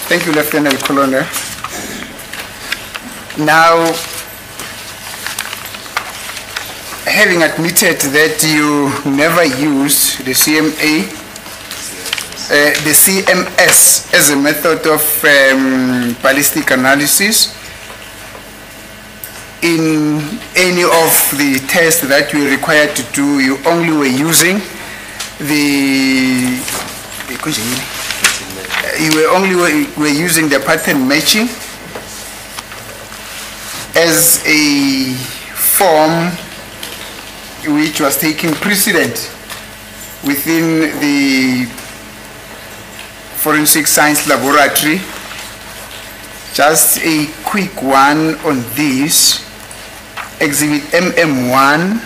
Thank you, Lieutenant Colonel. Now, having admitted that you never use the CMS as a method of ballistic analysis in any of the tests that you were required to do, you only were using were using the pattern matching as a form which was taking precedent within the forensic science laboratory. Just a quick one on this. Exhibit MM1,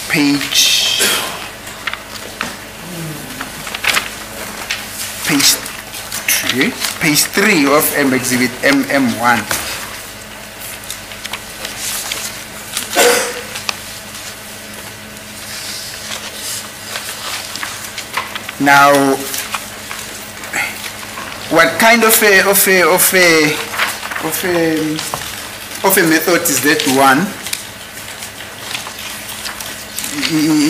page 3 of exhibit MM1. Now, what kind of a method is that one?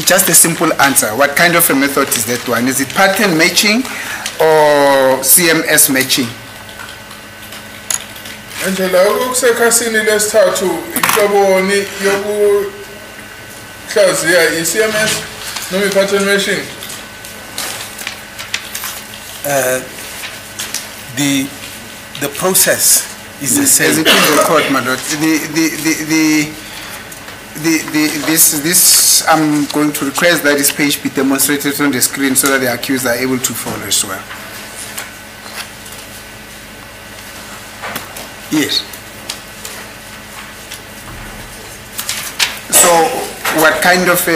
Just a simple answer. What kind of a method is that one? Is it pattern matching or CMS matching? Angela, ukusekhasini lesithathu inhloboni yokuhlaziya i-CMS noma i-pattern matching? The process is the same. As it is record, my lord. This I'm going to request that this page be demonstrated on the screen so that the accused are able to follow as well. Yes. So, what kind of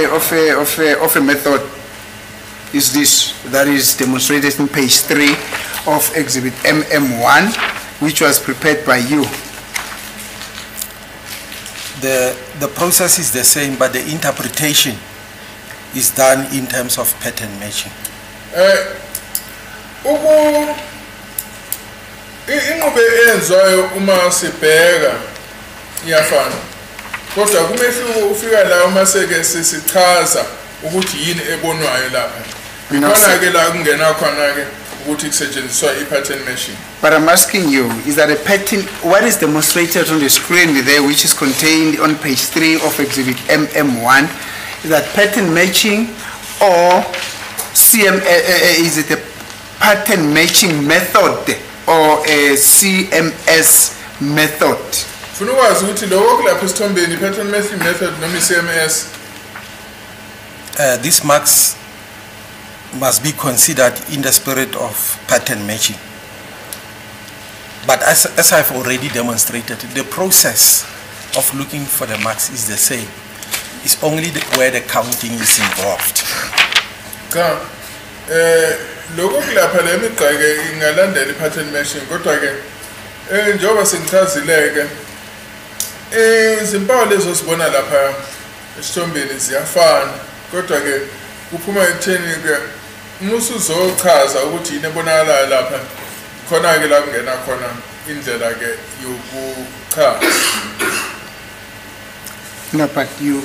a method is this that is demonstrated in page 3 of exhibit MM1, which was prepared by you? The process is the same, but the interpretation is done in terms of pattern matching. Inqobe enzayo uma sibheka iyafana. Kodwa kumehluko ufika la uma seke sisichaza ukuthi yini ebonwayo lapha. Khona ke la kungena khona ke ukuthi kusetshenziswa i-pattern matching. But I'm asking you, is that a pattern, what is demonstrated on the screen there, which is contained on page 3 of exhibit MM1, is that pattern matching or is it a pattern matching method or a CMS method? Funa ukwazi ukuthi lokho kulapha esithombeni i-pattern matching method noma i-CMS. These marks must be considered in the spirit of pattern matching. But as I've already demonstrated, the process of looking for the marks is the same. It's only where the counting is involved. Lokho kulapha le migqa ke ingalandela i-pattern matching, kodwa ke njengoba sengichazile-ke izimpawu lezo sibona lapha esithombeni ziyafana, kodwa ke kuphuma ekutheni ke musuzochaza ukuthi yini ebonakalayo lapha khona ke la kungena khona indlela ke yokuchaza. No, but you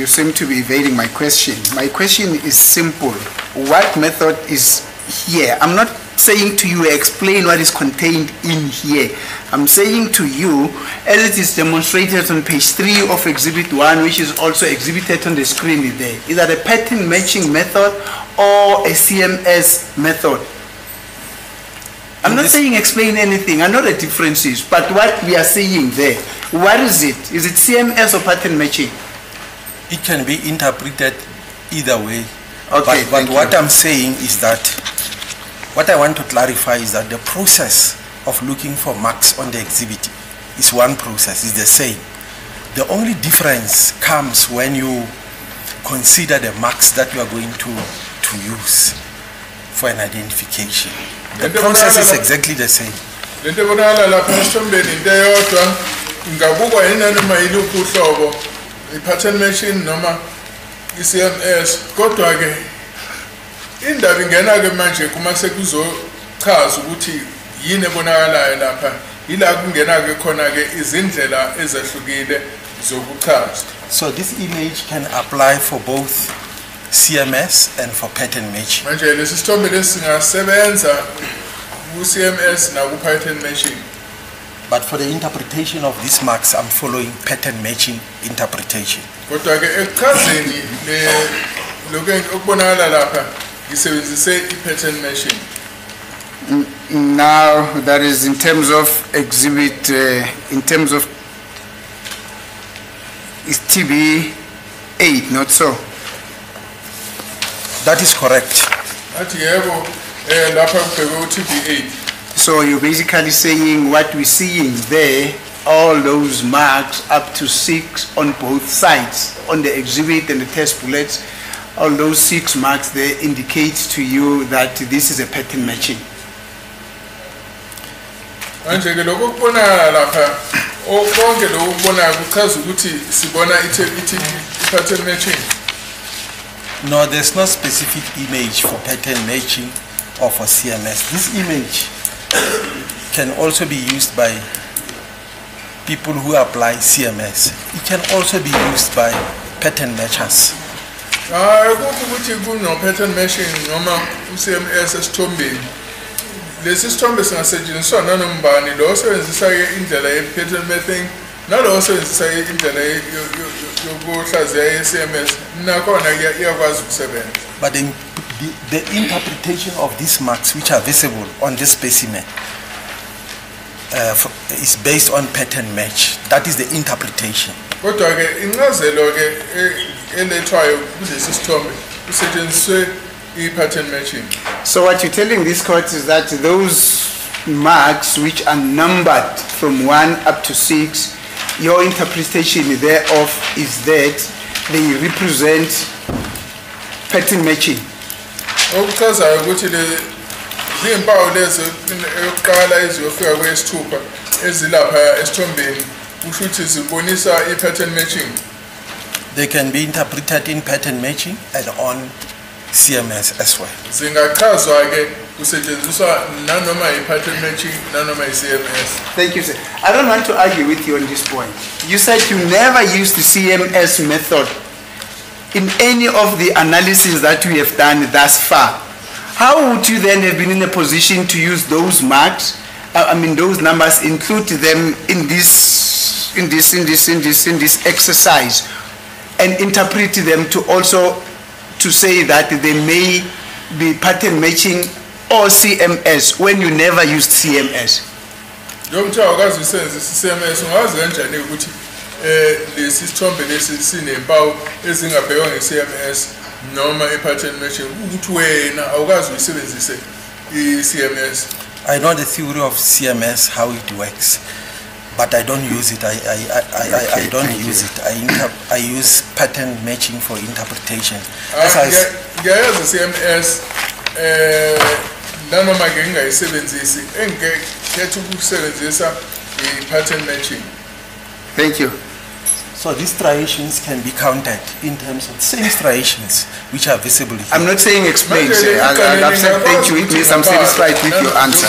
seem to be evading my question. My question is simple. What method is here? I'm not saying to you explain what is contained in here. I'm saying to you, as it is demonstrated on page 3 of exhibit 1, which is also exhibited on the screen there, is that a pattern matching method or a CMS method? I'm not saying explain anything. I know the differences, but what we are saying there, what is it? Is it CMS or pattern matching? It can be interpreted either way. Okay, but what I'm saying is that, what I want to clarify is that the process of looking for marks on the exhibit is one process, is the same. The only difference comes when you consider the marks that you are going to use for an identification. The process is exactly the same. Pattern matching noma CMS kodwa ke indaba ingena ke manje kuma sekuzochaza ukuthi yini ebonakalayo lapha ila kungena ke khona ke izindlela ezahlukile zokuchaza. So this image can apply for both CMS and for pattern matching. Manje lesi sithombe lesingasebenza ku CMS na ku pattern matching. But for the interpretation of these marks, I'm following pattern matching interpretation. Kodwa ke ekuchazeni le lokho okubonakala lapha ngisebenzise i-pattern matching. Now that is in terms of exhibit, in terms of is TB 8, not so? That is correct. Athi yebo lapha kubhekwe u-TB 8. So you're basically saying what we're seeing there, all those marks up to 6 on both sides, on the exhibit and the test bullets, all those 6 marks there indicate to you that this is a pattern matching. Manje ke lokho kubonakala lapha konke lokho kubonayo kuchaza ukuthi sibona i-pattern matching. No, there's no specific image for pattern matching or for CMS. This image can also be used by people who apply CMS. It can also be used by pattern matchers. Ukuthi kuno pattern matching noma u-CMS esithombeni. Lesi sithombe singasetshenziswa nanombani lo osebenzisa indlela ye-pattern matching nalo osebenzisa indlela yokuhlaziya ye-CMS nakhona iyakwazi ukusebenza. But the interpretation of these marks which are visible on this specimen is based on pattern match. That is the interpretation. Kodwa ke incazelo ke elethwayo kulesi sithombe kusetshenziswe i-pattern matching. So what you're telling this court is that those marks which are numbered from 1 up to 6, your interpretation thereof is that they represent pattern matching. Okuchazayo ukuthi izimpawu lezo eyokuqala eziyofika kwesithupha ezilapha esithombeni kusho ukuthi zibonisa i-pattern matching. They can be interpreted in pattern matching and on CMS as well. Zingachazwa ke kusetshenziswa nanoma i-pattern matching nanoma i-CMS. Thank you, sir. I don't want to argue with you on this point. You said you never used the CMS method in any of the analysis that we have done thus far. How would you then have been in a position to use those marks, those numbers, include them in this exercise, and interpret them to also to say that they may be pattern matching or CMS when you never used CMS? Njengoba awukazi usebenzisa i-CMS ungazi kanjani ukuthi lesi sithombe lesi sinempawu ezingabhekwa nge-CMS noma i-pattern matching ukuthi wena awukazi uyisebenzise i-CMS? I know the theory of CMS, how it works, but I don't use it. I don't use it. I use pattern matching for interpretation. Ngiyayazi CMS nanoma ke ngingayisebenzisi engikhetha ukusebenzisa i-pattern matching. Thank you. So these striations can be counted in terms of same striations which are visible here. I'm not saying explain, sir. I've said thank you. It means I'm satisfied with your answer.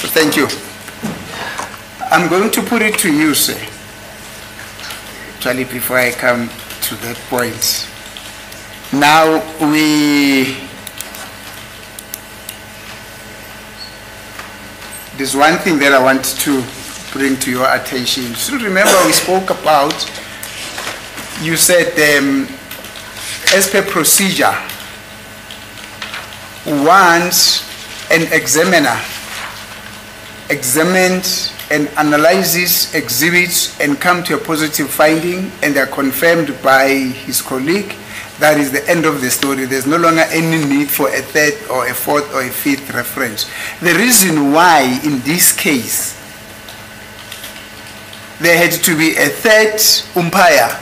Thank you. I'm going to put it to you, sir. Actually, before I come to that point. Now, there's one thing that I want to bring to your attention. So remember we spoke about, you said as per procedure, once an examiner examines and analyzes exhibits and come to a positive finding and they're confirmed by his colleague, that is the end of the story. There's no longer any need for a third or a fourth or a fifth reference. The reason why in this case there had to be a third umpire,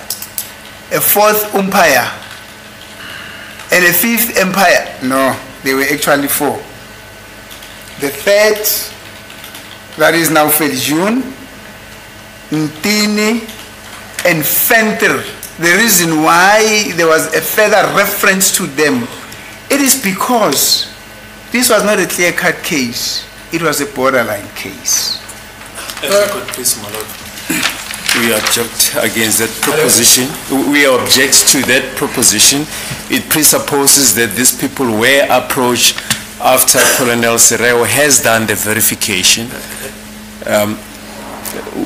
a fourth umpire, and a fifth umpire. No, there were actually 4. The third, that is now Feljun, Ntini, and Fenter. The reason why there was a further reference to them It is because this was not a clear-cut case. It was a borderline case. Please, my lord. We object against that proposition. We object to that proposition. It presupposes that these people were approached after Colonel Sereo has done the verification.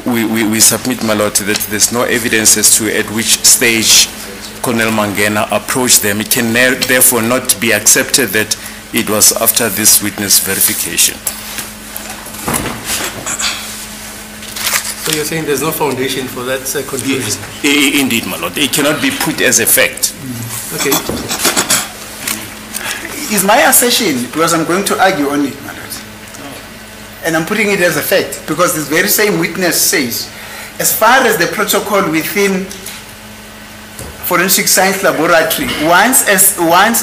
We submit, my lord, that there's no evidence as to at which stage Colonel Mangena approached them. It can therefore not be accepted that it was after this witness verification. So you're saying there's no foundation for that conclusion? Yes, indeed, my lord. It cannot be put as a fact. Okay. Is my assertion, because I'm going to argue on it, my lord. And I'm putting it as a fact, because this very same witness says, as far as the protocol within Forensic Science Laboratory, once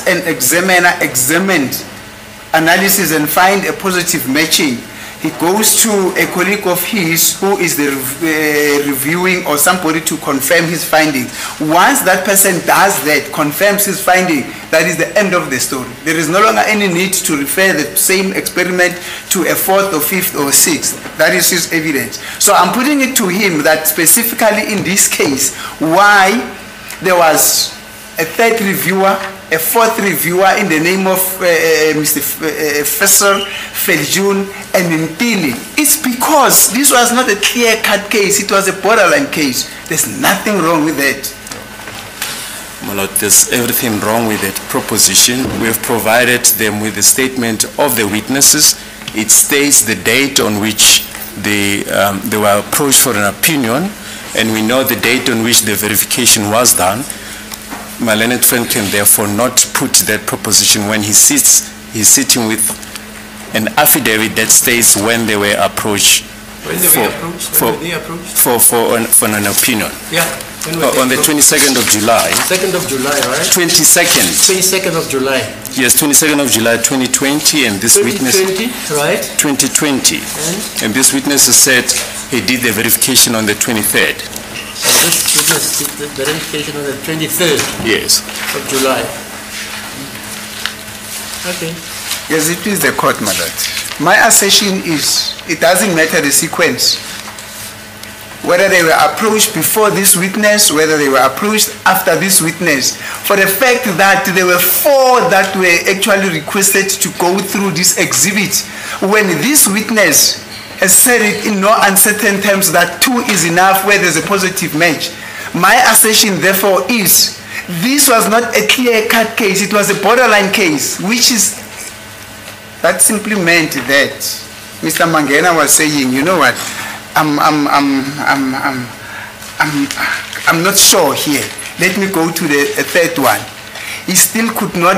an examiner examined analysis and find a positive matching, he goes to a colleague of his who is the reviewing or somebody to confirm his finding. Once that person does that, confirms his finding, that is the end of the story. There is no longer any need to refer the same experiment to a fourth or fifth or sixth. That is his evidence. So I'm putting it to him that specifically in this case, why there was a third reviewer, a fourth reviewer in the name of Mr. Fessel, Feljun, and Ntini. It's because this was not a clear-cut case, it was a borderline case. There's nothing wrong with that. My lord, there's everything wrong with that proposition. We have provided them with the statement of the witnesses. It states the date on which they were approached for an opinion, and we know the date on which the verification was done. My learned friend can therefore not put that proposition when he's sitting with an affidavit that states when they were approached. When they were approached? For an opinion. Yeah. On the 22nd of July. 2nd of July, right? 22nd. 22nd of July. Yes, 22nd of July 2020, and this 2020, witness... right? 2020. And this witness has said he did the verification on the 23rd. And this witness did the verification on the 23rd? Yes. Of July. Okay. Yes, it is the court, my lord. My assertion is, it doesn't matter the sequence. Whether they were approached before this witness, whether they were approached after this witness, for the fact that there were 4 that were actually requested to go through this exhibit, when this witness has said it in no uncertain terms that 2 is enough where there's a positive match. My assertion, therefore, is this was not a clear-cut case, it was a borderline case, which is, that simply meant that Mr. Mangena was saying, you know what, I'm not sure here. Let me go to the third one. He still could not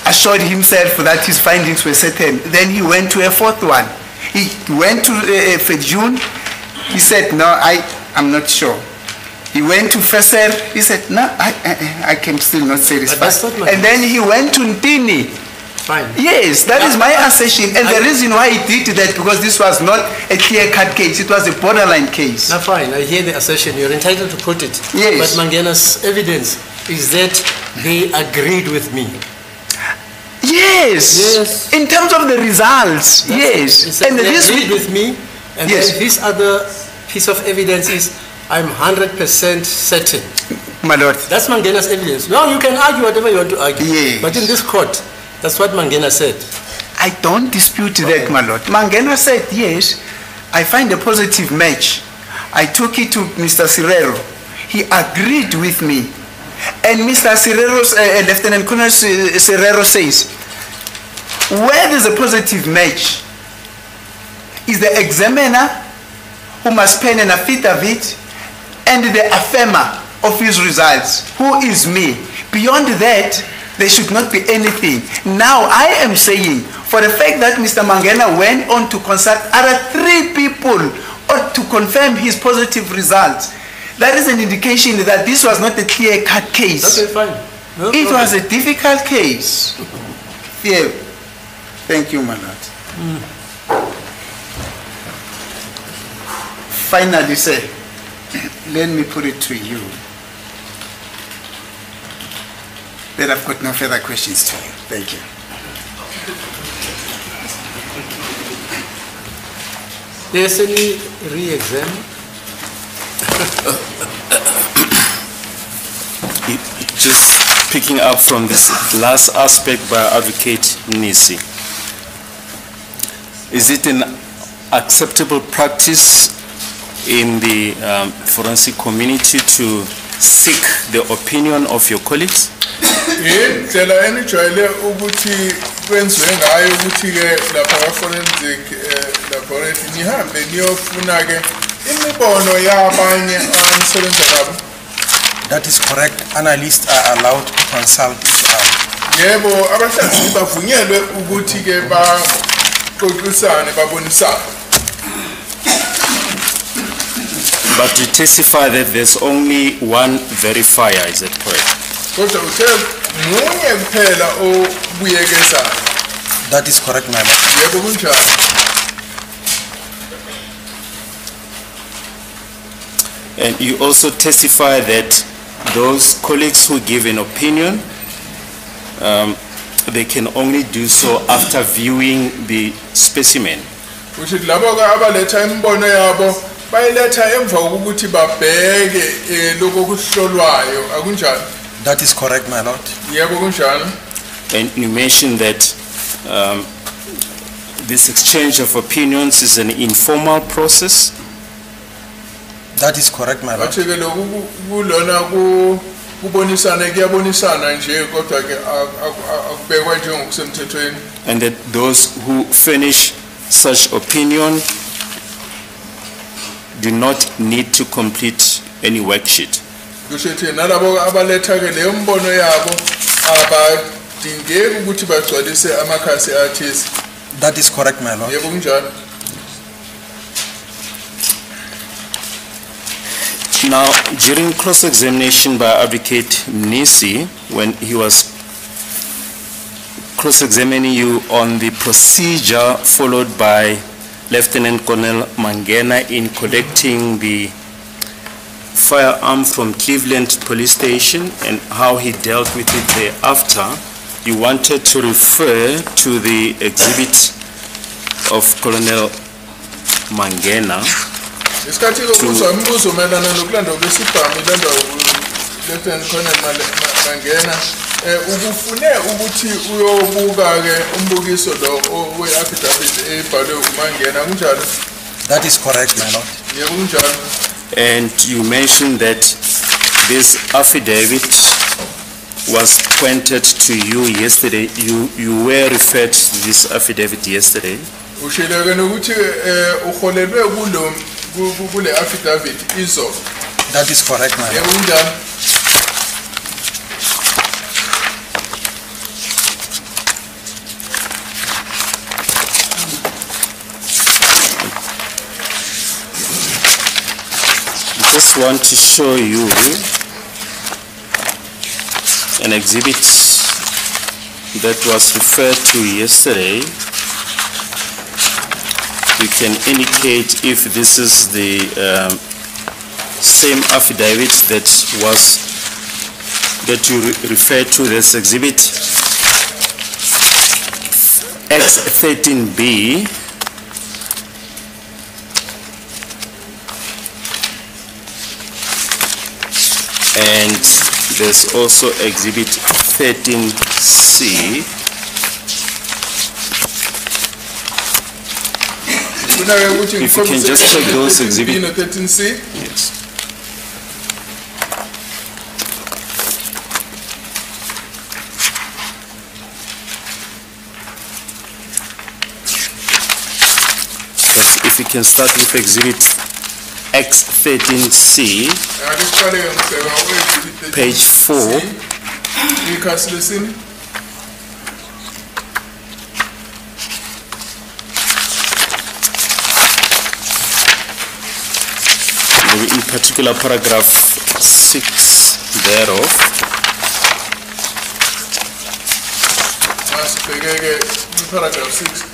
assure himself that his findings were certain. Then he went to a fourth one. He went to Fejun. He said, no, I'm not sure. He went to Fesser. He said, no, I can still not say this. And then he went to Ntini. Fine. Yes, that is my assertion. And the reason why he did that, because this was not a clear-cut case. It was a borderline case. Now, fine. I hear the assertion. You're entitled to put it. Yes. But Mangena's evidence is that they agreed with me. Yes. Yes. In terms of the results, yes. And they agreed with me. And yes. then this other piece of evidence is I'm 100% certain. My lord. That's Mangena's evidence. No, you can argue whatever you want to argue. Yes. But in this court, that's what Mangena said. I don't dispute that, my lord. Mangena said, yes, I find a positive match. I took it to Mr. Serero. He agreed with me. And Mr. Serero's, Lieutenant Colonel Serero says, where there's a positive match, is the examiner who must pen an affidavit and the affirmer of his results, who is me. Beyond that, there should not be anything. Now, I am saying, for the fact that Mr. Mangena went on to consult other 3 people to confirm his positive results, that is an indication that this was not a clear-cut case. Okay, fine. No it problem. was a difficult case. Yeah. Thank you, my lord. Finally, sir, let me put it to you. Then I've got no further questions to you. Thank you. There's any re-exam? Just picking up from this last aspect by Advocate Nisi. Is it an acceptable practice in the forensic community to seek the opinion of your colleagues? Indlela enijwayele ukuthi kwenziwe ngayo ukuthi ke lapha ka forensic laboratory nihambe niyofuna ke imibono yabanye anisebenza nabo. That is correct. Analysts are allowed to consult each other. Yebo, abahlanzi bavunyelwe ukuthi ke baxoxisane babonisane. But you testify that there's only one verifier, is that correct? Kodwa uthe munye kuphela obuyekezayo. That is correct, my lord. Yebo kunjalo. And you also testify that those colleagues who give an opinion, they can only do so after viewing the specimen. Uthi labo ke abaletha imbono yabo bayiletha emva kokuthi babheke lokho kuhlolwayo akunjalo. That is correct, my lord. Yebo kunjalo. And you mentioned that this exchange of opinions is an informal process. That is correct, my lord. Bathi ke lokhu kulona kubonisana kuyabonisana nje kodwa ke akubekwa njengokusemthethweni. And that those who furnish such opinion do not need to complete any worksheet. Kusho nalabo abaletha ke leyo mbono yabo abadingeki ukuthi bagcwalise amakhasi athize. That is correct, my lord. Yebo kunjalo. Now, during cross-examination by Advocate Nisi, when he was cross-examining you on the procedure followed by Lieutenant Colonel Mangena in collecting the firearm from Cleveland Police Station and how he dealt with it thereafter, you wanted to refer to the exhibit of Colonel Mangena Isikhathi lokuzwa umbuzo melana nokulanda kwesibhamu ilanda Lieutenant Colonel Mangena ukufune ukuthi uyobuka ke umbukiso lo we-affidavit ebhalwe uMangena kunjalo. That is correct, my lord. Yebo kunjalo. And you mentioned that this affidavit was pointed to you yesterday. You were referred to this affidavit yesterday. Ushileke nokuthi uholelwe kule affidavit izo. That is correct, my lord. Yebo kunjalo. I just want to show you an exhibit that was referred to yesterday. You can indicate if this is the same affidavit that you referred to. This exhibit X13B. And there's also exhibit 13C. If you can just check those exhibits. 13C. Yes. But if you can start with exhibit X13C, page 4. In particular, paragraph 6 thereof. Paragraph 6.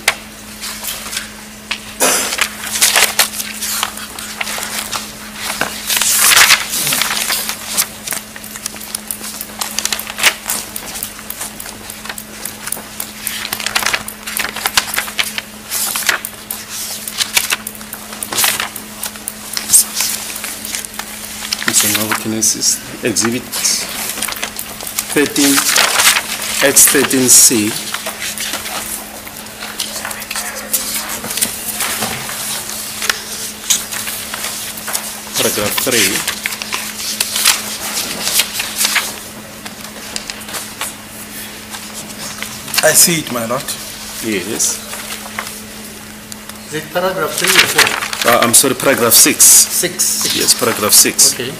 Exhibit 13, X13C. Paragraph 3. I see it, my lord. Yes. Is it paragraph 3 or 4? I'm sorry, paragraph 6. 6. Yes, paragraph 6. Okay.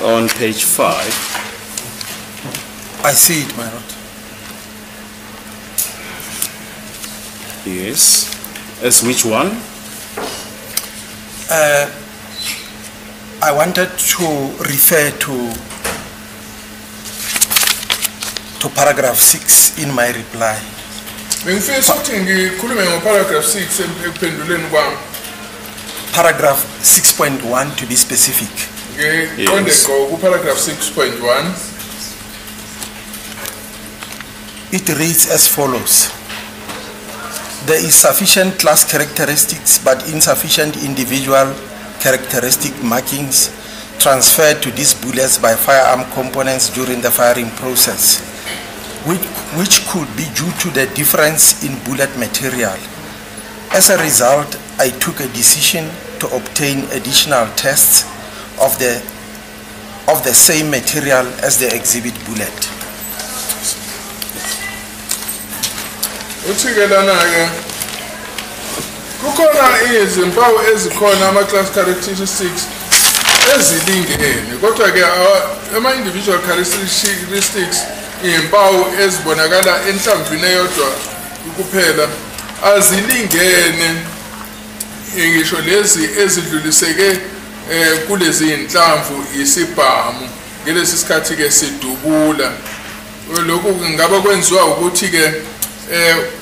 On page 5. I see it, my lord. Yes. As which one? I wanted to refer to paragraph 6 in my reply. Paragraph 6 Paragraph 6.1 to be specific. Yes. Paragraph 6.1. It reads as follows. There is sufficient class characteristics but insufficient individual characteristic markings transferred to these bullets by firearm components during the firing process, which could be due to the difference in bullet material. As a result, I took a decision to obtain additional tests of the same material as the exhibit bullet. Kukhona izimpawu ezikhona ama-class characteristics ezilingene, kodwa ke ama-individual characteristics izimpawu ezibonakala enhlamvini eyodwa kuphela azilingene, ngisho lezi ezidluliseke kulezi inhlamvu isibhamu ngelesi sikhathi ke sidubula. Lokhu kungaba kwenziwa ukuthi ke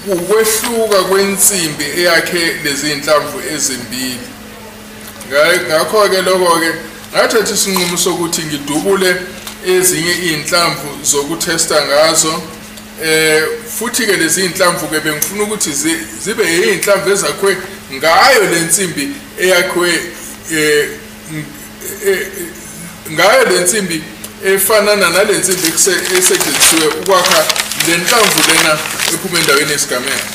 ukwehluka kwensimbi eyakhe lezi inhlamvu ezimbili. Ngakho ke lokho ke ngathatha isinqumo sokuthi ngidubule ezinye inhlamvu zokuthesta ngazo, futhi ke lezi inhlamvu ke bengifuna ukuthi zibe inhlamvu ezakhwe ngayo lensimbi eyakhe ngayo lensimbi efanana nalensimbi esetshenziswe ukwakha lenhlamvu lena ephuma endaweni yesigameko.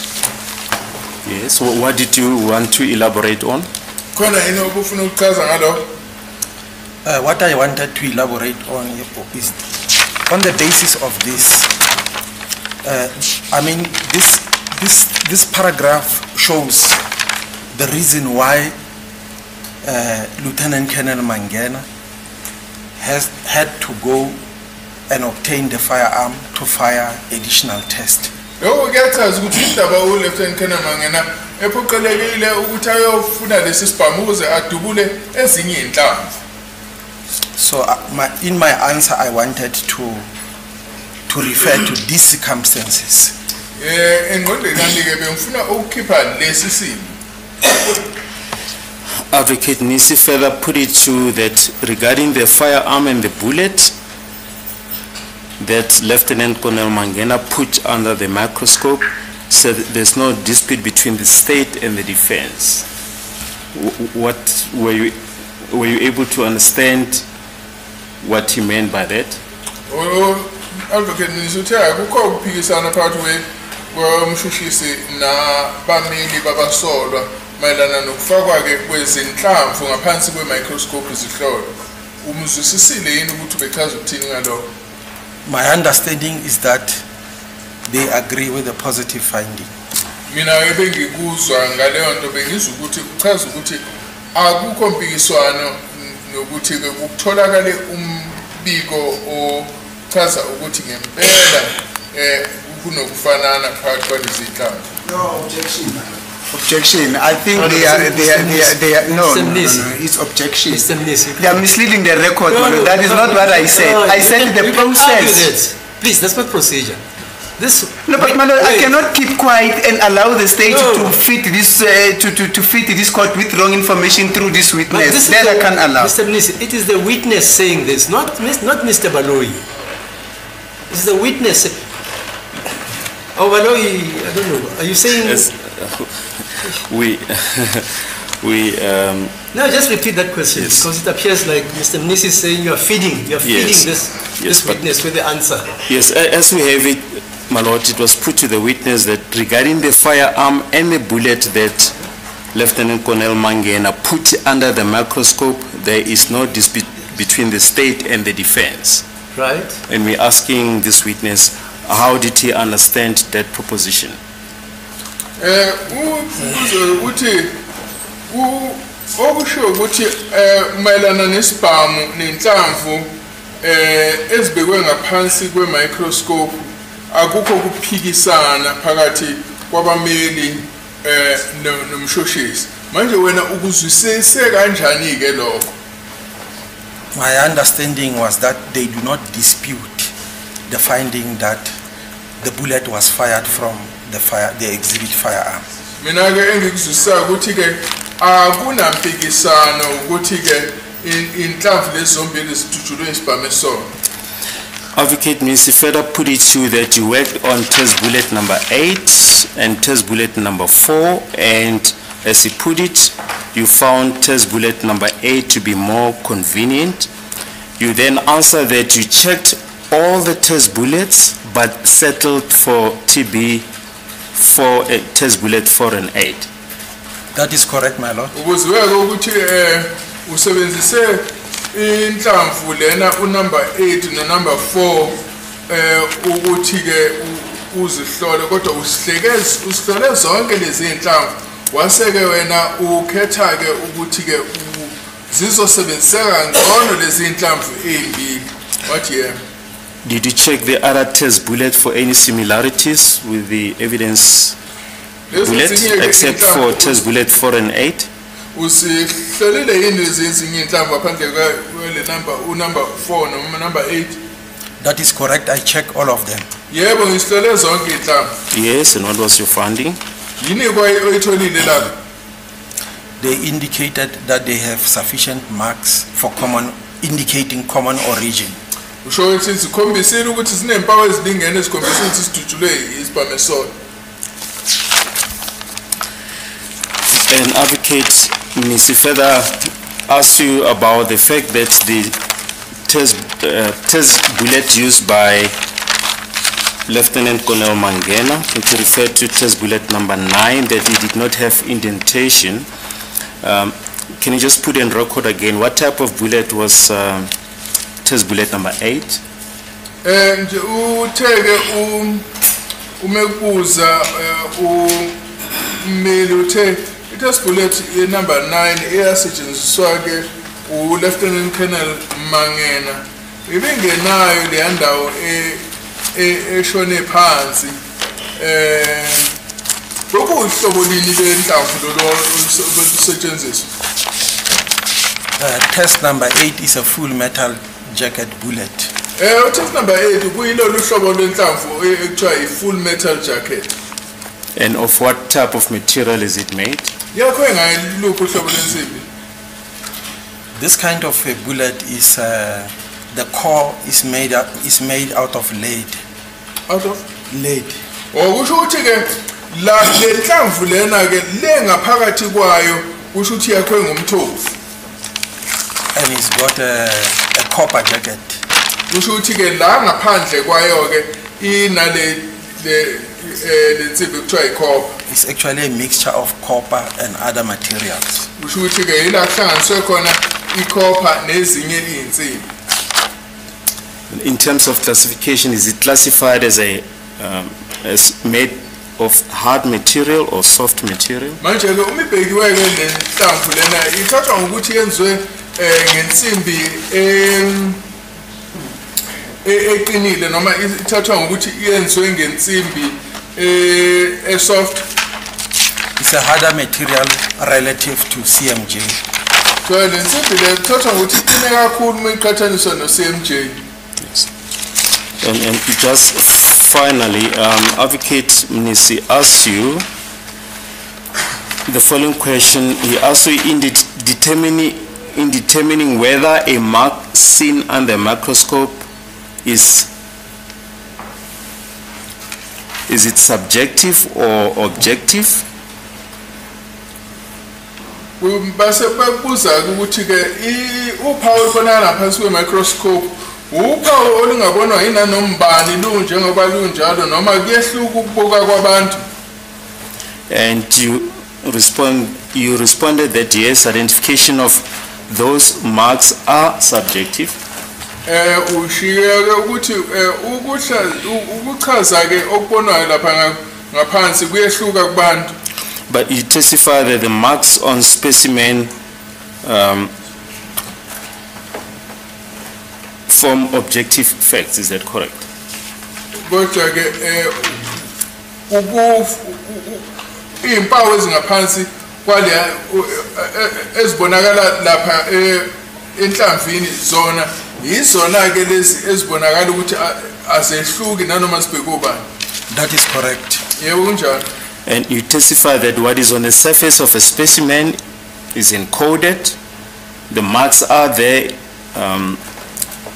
Yes, what did you want to elaborate on? Khona yini obufuna ukuchaza ngalo? What I wanted to elaborate on is on the basis of this. I mean, this paragraph shows the reason why Lieutenant Colonel Mangena has had to go and obtain the firearm to fire additional test. Lokho kuyachaza ukuthi indaba uLieutenant Colonel Mangena ephoqelekile ukuthi ayofuna lesi sibhamu ukuze adubule ezinye inhlamvu. So in my answer I wanted to refer to these circumstances. Engqondweni yami ke bengifuna ukukhipha lesi simo. Advocate Nisi further put it to that regarding the firearm and the bullet that Lieutenant Colonel Mangena put under the microscope, said there's no dispute between the state and the defense. What were you able to understand what he meant by that? Advocate Nisi uthe akukho ukuphikisana phakathi kwemshushisi nabameli babasolwa mayelana nokufakwa ke kwezinhlamvu ngaphansi kwemicroscope izihlolo. Umzwisisile yini ukuthi bechaza ukuthini ngalokho? My understanding is that they agree with the positive finding. Mina bengikuzwa ngaleyo nto bengizwa ukuthi uchaza ukuthi akukho mpikiswano nokuthi ke ukutholakala umbiko ochaza ukuthi ngempela kunokufanana phakathi kwalezi inhlamvu. No objection. Objection. I think they are no, it's objection. They are misleading the record. No, that is not what I said. I said the process. Please, that's not procedure. No, but I cannot keep quiet and allow the state to fit this to fit this court with wrong information through this witness. That I can't allow. Mr. Nisi, it is the witness saying this, not Mr. Baloyi. It's the witness. Oh, Baloyi, I don't know. Are you saying? Yes. We No, just repeat that question, Yes. because it appears like Mr. Mnisi is saying you're feeding Yes. this but- witness with the answer. yes, as we have it, my lord, it was put to the witness that regarding the firearm and the bullet that Lieutenant Colonel Mangena put under the microscope, there is no dispute between the state and the defense. Right? And we're asking this witness, how did he understand that proposition? Uthi okusho ukuthi mayelana nesibhamu nenhlamvu ezibekwe ngaphansi kwe-microscope akukho kuphikisana phakathi kwabameli nomshoshisi. Manje wena ukuzwisise kanjani ke lokho? My understanding was that they do not dispute the finding that the bullet was fired from the exhibit firearm. Mina ke engikuzwisisa ukuthi ke akunampikisano ukuthi ke inhlamvu lezi zombili zithutshulwe isibhamu esona. Advocate Mnisi further put it to that you worked on test bullet number 8 and test bullet number 4, and as he put it, you found test bullet number 8 to be more convenient. You then answered that you checked all the test bullets but settled for TB for test bullet 4 and 8. That is correct, my lord. Ukuziweka ukuthi usebenzise inhlamvu lena unumber 8 no-number 4 ukuthi ke uzihlole, kodwa usihlole zonke lezi inhlamvu waseke wena ukhetha ke ukuthi ke zizosebenziseka ngcono lezi inhlamvu ezimbili. Wathi yeah. Did you check the other test bullet for any similarities with the evidence bullet except for test bullet 4 and 8? Usihlolile yini lezi ezinye inhlamvu ngaphandle kwele number 4 noma number 8? That is correct. I checked all of them. Yebo ngihlole zonke inhlamvu. Yes, and what was your finding? Yini oyitholile lapha? They indicated that they have sufficient marks for indicating common origin. Usho ukuthi sikhombisile ukuthi sinempawu ezilingene ezikhombisa ukuthi sidutshulwe isibhamu esona. And Advocate Mnisi further asked you about the fact that the test bullet used by Lieutenant Colonel Mangena, which referred to test bullet number 9, that it did not have indentation. Can you just put in record again what type of bullet was test bullet number 8? Nje utheke umekuza ummeli uthe test bullet number 9 eyasetshenziswa ke Lieutenant Colonel Mangena ibingenayo le ndawo eshone phansi. Lokuhlobo lini lenhlamvu lo olusetshenziswa? Test number 8 is a full metal jacket bullet. Test number 8 kuyilolu hlobo lwenhlamvu ekuthiwa i-full metal jacket. And of what type of material is it made? Yakho engayiluphi uhlobo lensimbi? This kind of a bullet is the core is made out of lead. Out of Lead. okusho ukuthi ke la lenhlamvu lena ke lengaphakathi kwayo kusho ukuthi yakho ngomthofu. And it's got a copper jacket. Kusho ukuthi ke la ngaphandle kwayo ke inale lensimbi ekuthiwa i-copper. It's actually a mixture of copper and other materials. Kusho ukuthi ke ila kuhlanganiswe khona i-copper nezinye izinsimbi. In terms of classification, is it classified as as made of hard material or soft material? Manje ke umibhekiwe ke lenhlamvu lena ithathwa ngokuthi yenziwe ngensimbi eqinile noma ithathwa ngokuthi yenziwe ngensimbi soft. It's a harder material relative to CMJ. So lensimbi le ithathwa ngokuthi iqine kakhulu uma iqhathaniswa no-CMJ. Yes. And just finally, Advocate Mnisi asks you the following question. He asks you in determining whether a mark seen under a microscope is it subjective or objective? base babuza ukuthi ke uphawu khona lapha siwe microscope uphawu olungabonwa yina nombani lunje ngoba lunjalo noma kuyehluka ukubuka kwabantu. And you responded that yes, identification of those marks are subjective. Ushiye ukuthi ukuchaza ke okubonwayo lapha ngaphansi kuyehluka kubantu. But you testify that the marks on specimen form objective facts, is that correct? Kodwa ke impawu ezingaphansi kwale ezibonakala lapha enhlamvini zona yizona ke lezi ezibonakala ukuthi azehluki nanoma sibheke ubani. That is correct. Yebo kunjalo. And you testify that what is on the surface of a specimen is encoded. The marks are there,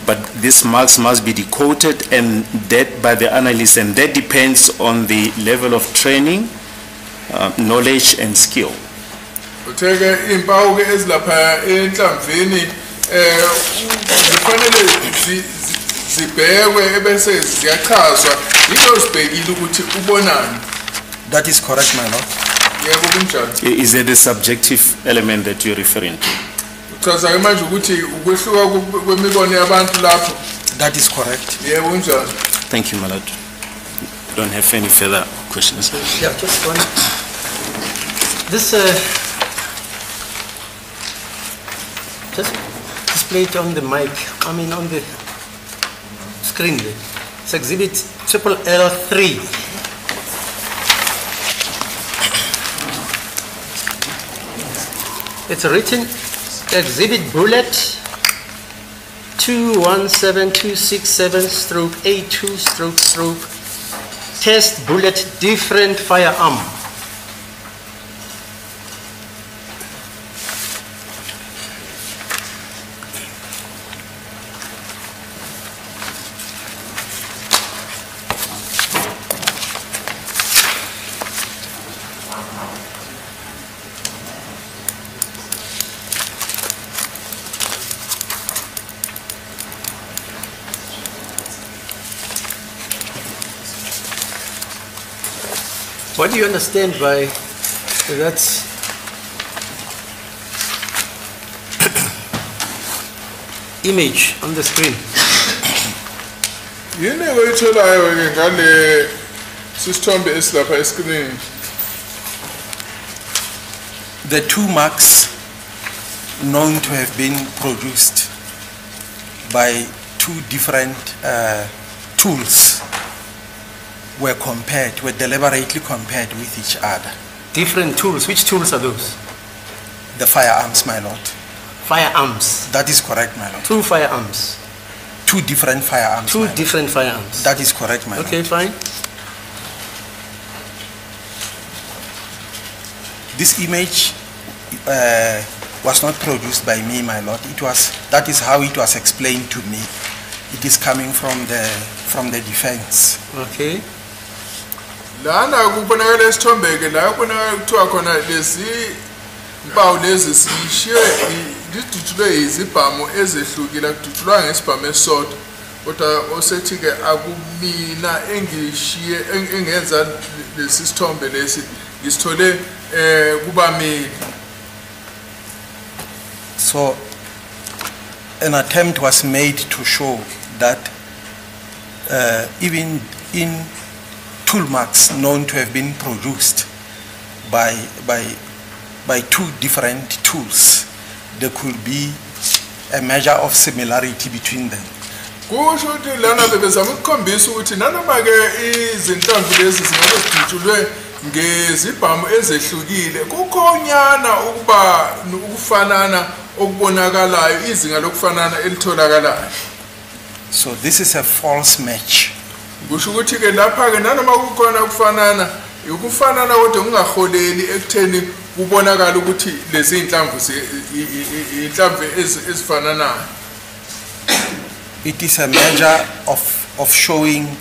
but these marks must be decoded and that by the analyst, and that depends on the level of training, knowledge and skill. Uteke impawu ke ezilapha enhlamvini kufanele zibhekwe ebese ziyachazwa yilo sibhekile ukuthi ubonani. That is correct, my lord. Yebo kunjalo. Is it the subjective element that you're referring to? Uchaza ke manje ukuthi ukwehluka kwemibono yabantu lapho. That is correct. Yebo kunjalo. Thank you, my lord. Don't have any further questions. Yeah, just one. This just display it on the mic. I mean on the screen there. It's exhibit L3. It's written exhibit bullet 217267/A2// test bullet different firearm. What do you understand by that? Image on the screen? Yini oyitholayo ke ngale sisithombe esilapha escreen? The two marks known to have been produced by two different tools were deliberately compared with each other. Different tools. Which tools are those? The firearms, my lord. Firearms. That is correct, my lord. Two firearms. Two different firearms. Two different firearms. That is correct, my lord. Okay, fine. This image was not produced by me, my lord. That is how it was explained to me. It is coming from the defense. Okay. Lana kubonakala esithombe ke la kubonakala kuthiwa khona lezi mpawu lezi sishiye lidutshulwe izibhamu ezehlukile kudutshulwa ngesibhamu esodwa kodwa osethi ke akumina engishiye engenza lesi sithombe lesi ngisithole kubameli. So an attempt was made to show that even in tool marks known to have been produced by two different tools, there could be a measure of similarity between them. Kusho ukuthi lana bebezama ukukhombisa ukuthi nanoma ke izinhlamvu lezi zingabe zidutshulwe ngezibhamu ezehlukile kukhonyana ukuba ukufanana okubonakalayo izinga lokufanana elitholakalayo. So this is a false match. Kusho ukuthi ke lapha ke nanoma kukhona ukufanana ukufanana kodwa ungaholeli ekutheni kubonakala ukuthi lezi inhlamvu inhlamvu ezifananayo. It is a measure of showing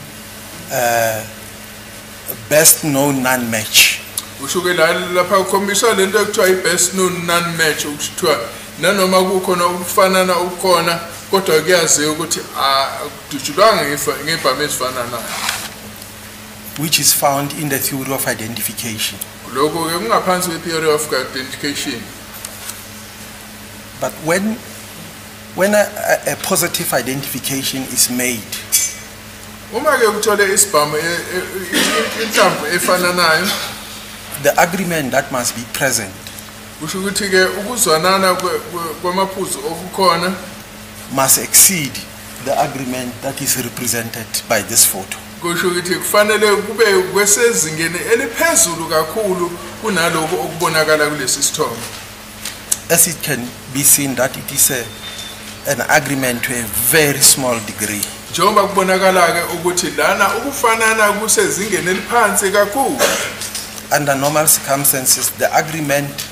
best known non-match. ushuke lapha ukhombisa lento ekuthiwa i-best known non-match ukuthiwa nanoma kukhona ukufanana ukukhona kodwa kuyaziwa ukuthi akudutshulwanga ngebhamu ezifananayo, which is found in the theory of identification. lokho ke kungaphansi kwe-theory of identification. But when a positive identification is made, Uma ke kuthole isibhamu inhlamvu efananayo, the agreement that must be present kusho ukuthi ke ukuzwanana kwamaphuzu okukhona must exceed the agreement that is represented by this photo. kusho ukuthi kufanele kube kwesezingeni eliphezulu kakhulu kunaloko okubonakala kulesi sithombe. As it can be seen that it is an agreement to a very small degree. Njengoba kubonakala ke ukuthi lana ukufanana kusezingeni eliphansi kakhulu. Under normal circumstances, the agreement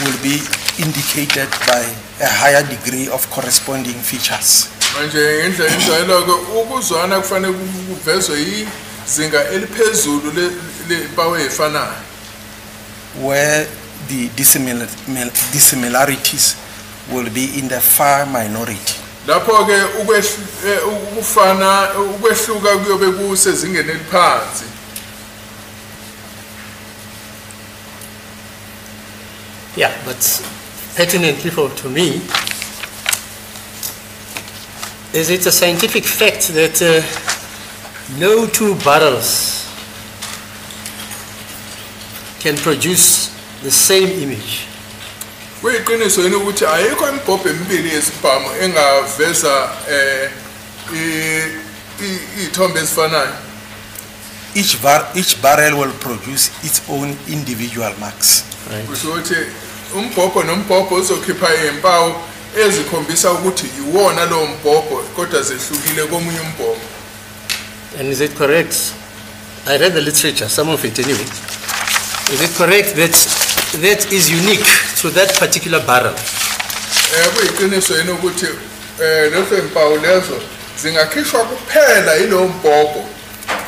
will be indicated by a higher degree of corresponding features. Manje ngendlela injalo ke ukuzwana kufanele kuvezwe izinga eliphezulu lempawu efanayo, where the dissimilarities will be in the far minority. lapho ke ukwehluka kuyobe kusezingeni eliphansi. Yeah, but pertinently to me, is it a scientific fact that no two barrels can produce the same image? Kuyiqiniso yini ukuthi ayikho imibhobho emibili yesibhamu engaveza ithombe ezifanayo? Each barrel will produce its own individual marks. Kusho ukuthi umbhobho nombhobho uzokhipha impawu ezikhombisa ukuthi iwona lo mbhobho kodwa zehlukile komunye umbhobho. And is it correct? I read the literature, some of it anyway. Is it correct that that is unique to that particular barrel? Kuyiqiniso yini ukuthi lezo mpawu lezo zingakhishwa kuphela yilo mbhobho?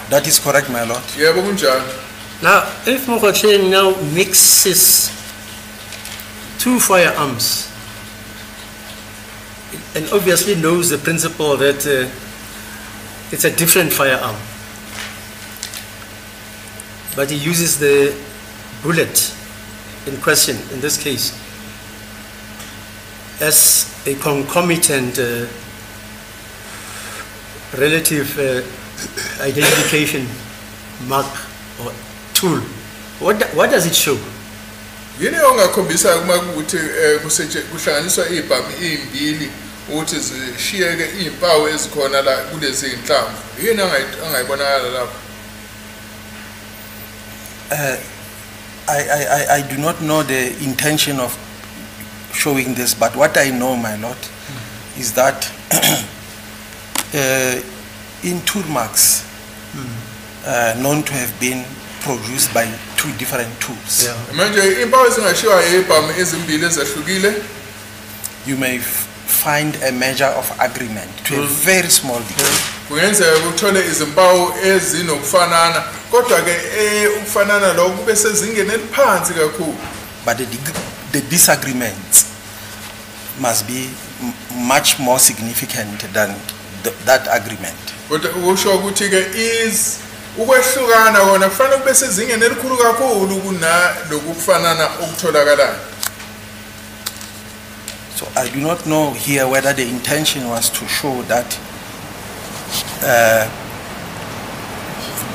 That is correct, my lord. Yebo kunjalo. Now, if Mokoteng now mixes two firearms and obviously knows the principle that it's a different firearm, but he uses the bullet in question, in this case, as a concomitant relative identification mark or tool. What does it show? Yini ongakhombisa uma ukuthi kuhlanganiswa ibhamu imbili ukuthi zishiyeke impawu ezikhona la kulezi inhlamvu. Yini angayibonakala lapho? I do not know the intention of showing this, but what I know, my lord, is that in tool marks known to have been produced by two different tools. Manje impawu ezingashiwa ibhamu ezimbili ezahlukile, you may find a measure of agreement to a very small degree. Kungenzeka uthole izimpawu ezinokufanana kodwa ke ukufanana lokho kube sezingeni eliphansi kakhulu. But the disagreements must be much more significant than that agreement. Kodwa usho ukuthi ke ukwehlukana kona kufanele kube sezingeni elikhulu kakhulu kunalokufanana okutholakalayo. So I do not know here whether the intention was to show that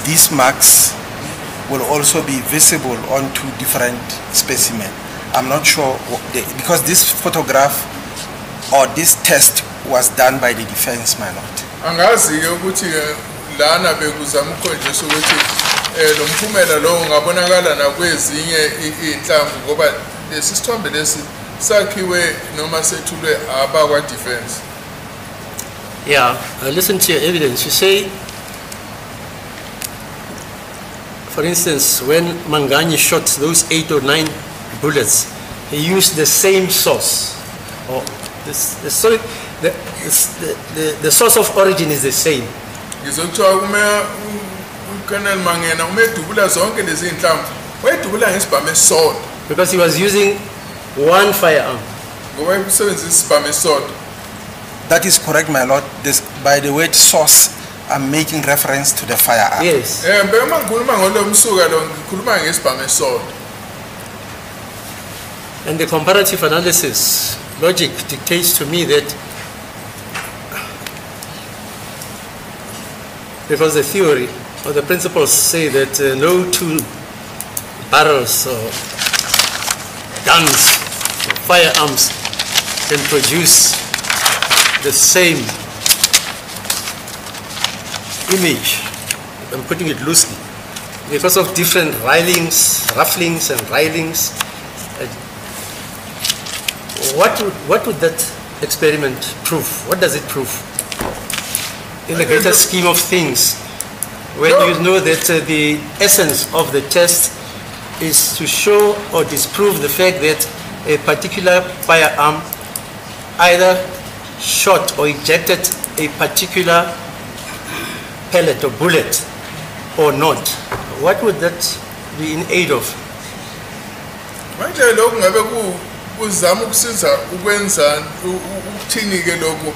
these marks will also be visible on two different specimens. I'm not sure because this photograph or this test was done by the defense, my lord. Angazi ke ukuthi lana bekuzama ukhonjiswa ukuthi lo mphumela lo ngabonakala nakwezinye inhlamvu ngoba lesi sithombe lesi sakhiwe noma sethulwe abakwa defense. Yeah, I listened to your evidence. You say, for instance, when Manganyi shot those 8 or 9 bullets, he used the same source. Or the source of origin is the same. Ngizokuthiwa Colonel Mangena umedubula zonke lezi inhlamvu wayedubula ngesibhamu esisodwa because he was using one firearm. ngoba ebusebenzisa isibhamu esisodwa. That is correct, my lord. This, by the word source, I'm making reference to the firearm. Yes. Uma ngikhuluma ngolo msuka lo ngikhuluma ngesibhamu esisodwa. And the comparative analysis logic dictates to me that because the theory or the principles say that no two barrels or guns or firearms can produce the same image. I'm putting it loosely. Because of different rufflings and rilings. What would that experiment prove? What does it prove? In the greater scheme of things, when you know that the essence of the test is to show or disprove the fact that a particular firearm either shot or ejected a particular pellet or bullet or not. What would that be in aid of? Manje lokho ngabe uzama ukusiza ukwenza ukuthini ke lokho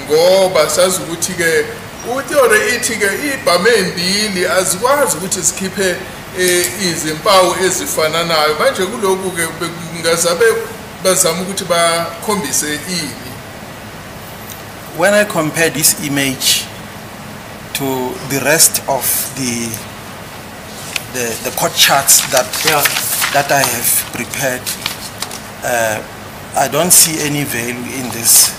ngoba sazi ukuthi ke utheory ithi ke ibhamu embili azikwazi ukuthi sikhiphe izimpawu ezifananayo manje kuloko ke ngazabe bazama ukuthi bakhombise ini. When I compare this image to the rest of the court charts that I have prepared, I don't see any value in this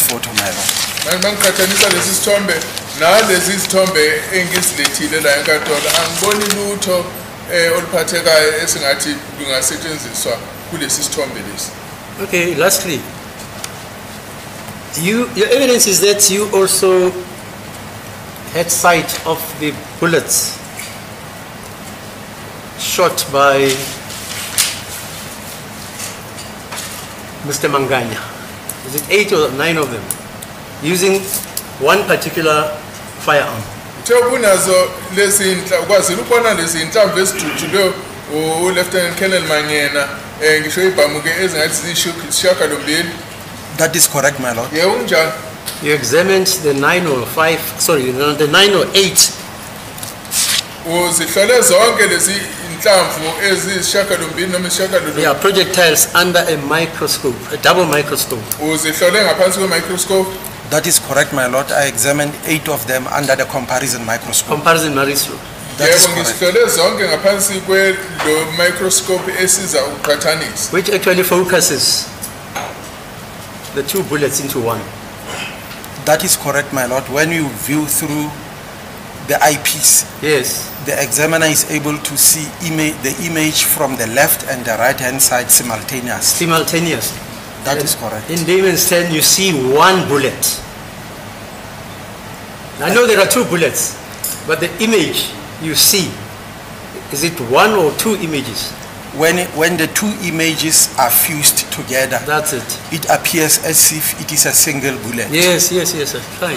photo, my lord. Mangikhathanisa lesi sithombe nalezi zithombe engisilethile la enkantolo angiboni lutho oluphathekayo esingathi lungasetshenziswa kulesi sithombe lesi. Okay, lastly, your evidence is that you also had sight of the bullets shot by Mr. Manganya. Is it 8 or 9 of them? Using one particular firearm. Kunazo lezi kwazile ukubona lezi inhlamvu ezidutshulwe Lieutenant Colonel Mangena ngisho ibhamu ke ezingathi zishiyagalombili. That is correct, my lord. Yebo unjani? You examined the 9 or 5, sorry, the 9 or 8. Uzihlole zonke lezi inhlamvu ezishiyagalombili noma isishiyagalombili. Yeah, projectiles under a microscope, a double microscope. Uzihlole ngaphansi kwe microscope. That is correct, my lord. I examined 8 of them under the comparison microscope. Comparison microscope. That is correct. Which actually focuses the two bullets into one. That is correct, my lord. When you view through the eyepiece, yes, the examiner is able to see the image from the left and the right hand side simultaneously. Simultaneously. That is correct. In Damon's 10, you see one bullet. I know there are two bullets, but the image you see, is it one or two images? When the two images are fused together, that's it. It appears as if it is a single bullet. Yes, sir. Fine.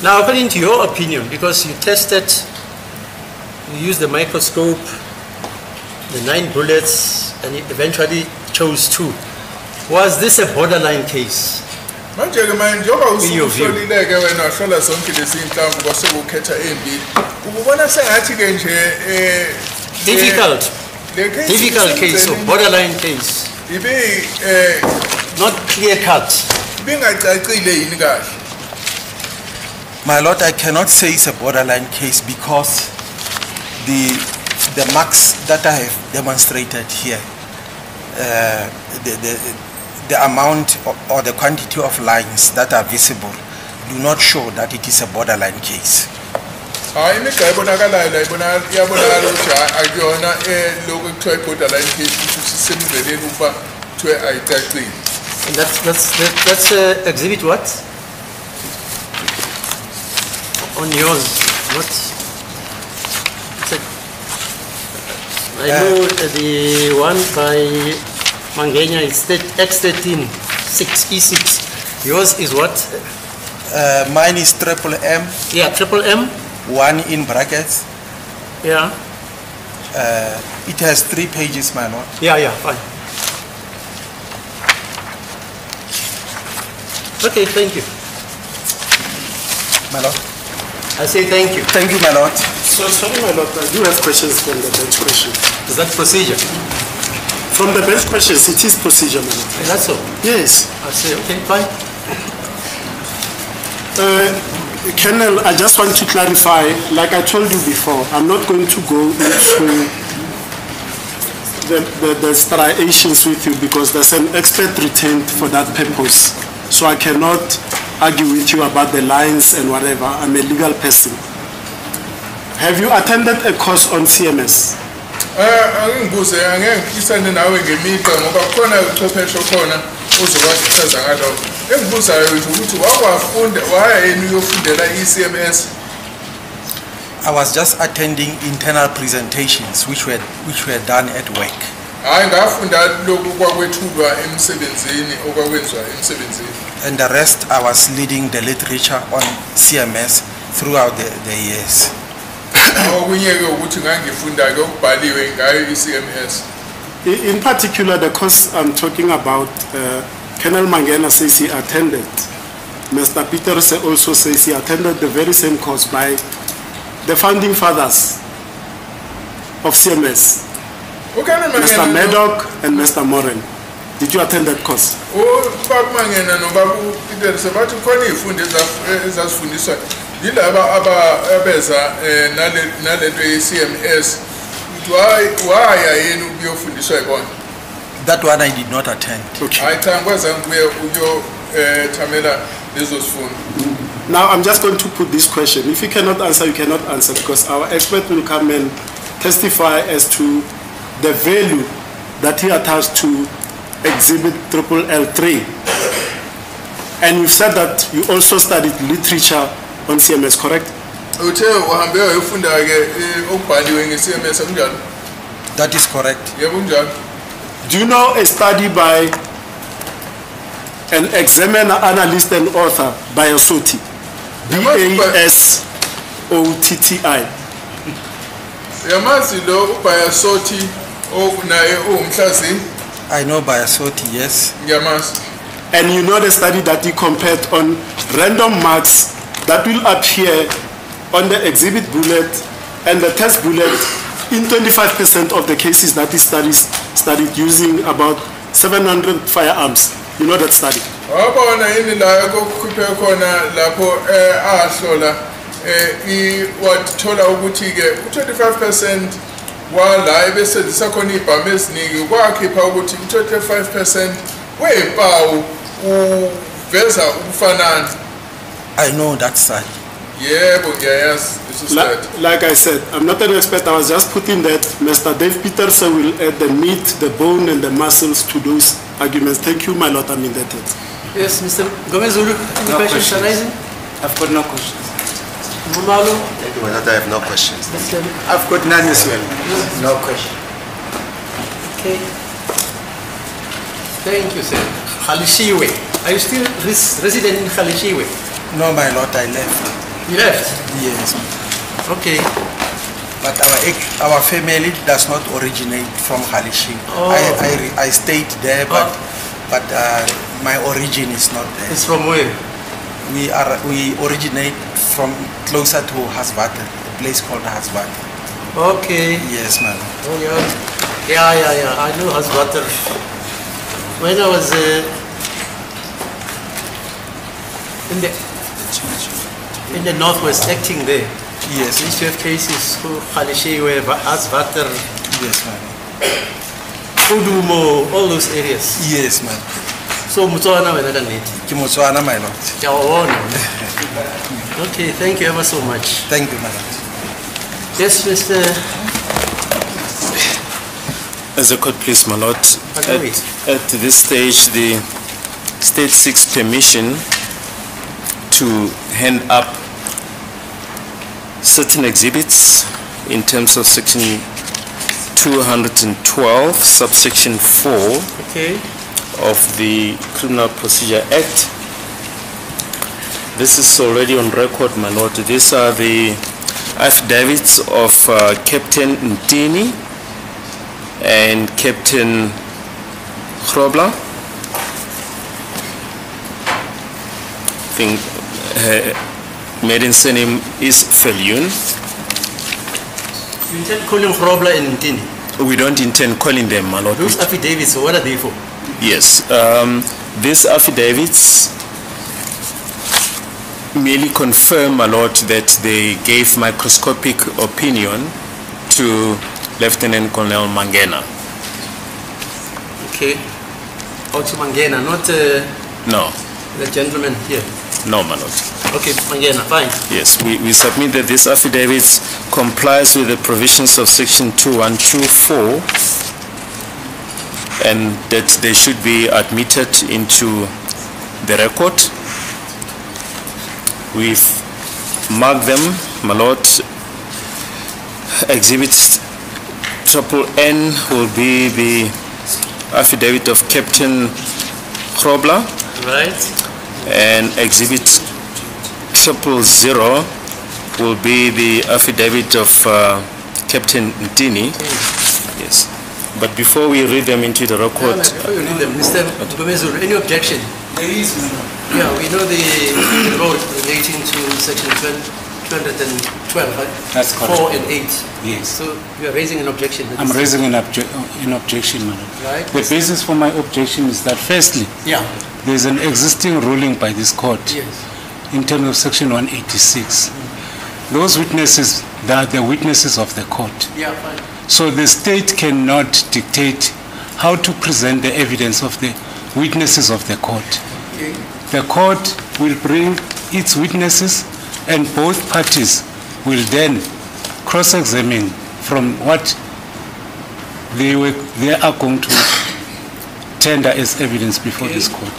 Now, according to your opinion, because you tested, you used the microscope, the 9 bullets, and you eventually chose 2. Was this a borderline case? In your view? Difficult case, or borderline case. Not clear cut. My lord, I cannot say it's a borderline case because the marks that I have demonstrated here, the amount or the quantity of lines that are visible do not show that it is a borderline case. And that's exhibit what? On yours, what? I know the one by Mangenya is X13 6E6. Yours is what? Mine is triple M. Yeah, triple M. 1 in brackets. Yeah. It has 3 pages, my lord. Yeah, fine. Okay, thank you. My lord. I say thank you. Thank you, my lord. So, sorry, my lord, I do have questions from the bench questions. Is that procedure? From the bench questions, it is procedure, my lord. That's so. Yes. I say, okay, fine. Colonel, I just want to clarify, like I told you before, I'm not going to go into the striations with you because there's an expert retained for that purpose. So I cannot argue with you about the lines and whatever. I'm a legal person. Have you attended a course on CMS? Angibuze angeke ngikisane nawe ngemigqa ngoba khona ubuchwepheshe khona ozokwazi ukuchaza ngalokho. Engibuzayo ukuthi wakwafunda wayeni uyofundela iCMS? I was just attending internal presentations which were done at work. Hayi ngafunda lokhu kwakwethulwa emsebenzini okwakwenziwa emsebenzini. And the rest I was leading the literature on CMS throughout the years. In particular, the course I'm talking about, Colonel Mangena says he attended. Mr. Peters also says he attended the very same course by the founding fathers of CMS, Mr. Maddock and Mr. Moran. Did you attend that course? That one I did not attend. Okay. Now I'm just going to put this question. If you cannot answer, you cannot answer because our expert will come and testify as to the value that he attached to exhibit L3. And you said that you also studied literature on CMS, correct? That is correct. Do you know a study by an examiner, analyst, and author, Basotti? B-A-S-O-T-T-I. I know Basotti, yes. And you know the study that he compared on random marks that will appear on the exhibit bullet and the test bullet in 25% of the cases that he studied using about 700 firearms. You know that study? 25% wala ebesenzisa khona ibhamu eziningi kwakhipha ukuthi 25% weyimpawu uveza ukufanana. I know that study. Yebo ngiyayazi this study. Like I said, I'm not an expert. I was just putting that Mr. Dave Peterson will add the meat, the bone, and the muscles to those arguments. Thank you, my lord. I'm indebted. Yes, Mr. Gomez, any questions arising? I've got no questions. Mumalo? Thank you, my lord. I have no questions. I've got none as well. No question. Okay. Thank you, sir. Khalishiwe. Are you still resident in Khalishiwe? No, my lord, I left. You left? Yes. Okay. But our family does not originate from Khalishiwe. Oh. I stayed there, but my origin is not there. It's from where? We originate from closer to Hasbata, a place called Hasbata. Okay. Yes, ma'am. Oh yeah. I know Hasbata. When I was in the northwest acting there. Yes. We used to have cases for Khalishiwe, Hasbata. Yes, ma'am. Udumo, all those areas. Yes, ma'am. So Mutswana wena kaneti. Kimutswana, my lord. Okay, thank you ever so much. Thank you, my lord. Yes, Mr. As a court, please, my lord. At this stage, the state seeks permission to hand up certain exhibits in terms of section 212, subsection 4 of the Criminal Procedure Act. This is already on record, my lord. These are the affidavits of Captain Ntini and Captain Chrobla. I think her maiden surname is Felyun. You intend calling Chrobla and Ntini? We don't intend calling them, my lord. Those affidavits, what are they for? Yes, these affidavits merely confirm, my lord, that they gave microscopic opinion to Lieutenant Colonel Mangena. Okay. Oh, to Mangena, not No. the gentleman here. No, my lord. Okay, Mangena, fine. Yes, we submit that these affidavits complies with the provisions of section 2124 and that they should be admitted into the record. We've marked them, my lord. Exhibit N will be the affidavit of Captain Chrobla. Right. And Exhibit 000 will be the affidavit of Captain Ntini. Yes. But before we read them into the record... Before you read them, Mr. Gomezulu, any objection? There is no. Yeah, we know the road relating to section 212, right? That's correct. 4 and 8. Yes. So you are raising an objection. I'm raising an objection, madam. Right. The basis for my objection is that firstly, there is an existing ruling by this court in terms of section 186. Those witnesses, they are the witnesses of the court. Yeah, fine. So the state cannot dictate how to present the evidence of the witnesses of the court. Okay. The court will bring its witnesses and both parties will then cross-examine from what they are going to tender as evidence before this court.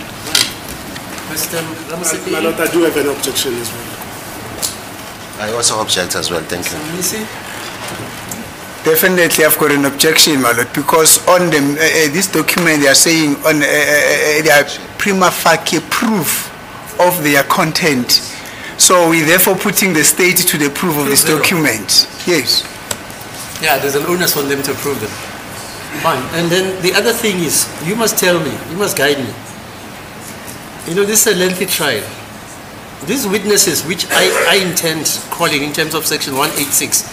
Mr. Ramsepi? My lord, I do have an objection as well. I also object as well, thank you. Definitely, I've got an objection, my lord, because on them, this document they are saying on they are prima facie proof of their content. So we therefore putting the state to the proof of this document. Yes. Yeah, there's an onus on them to prove them. Fine. And then the other thing is, you must tell me, you must guide me. You know, this is a lengthy trial. These witnesses, which I intend calling in terms of section 186,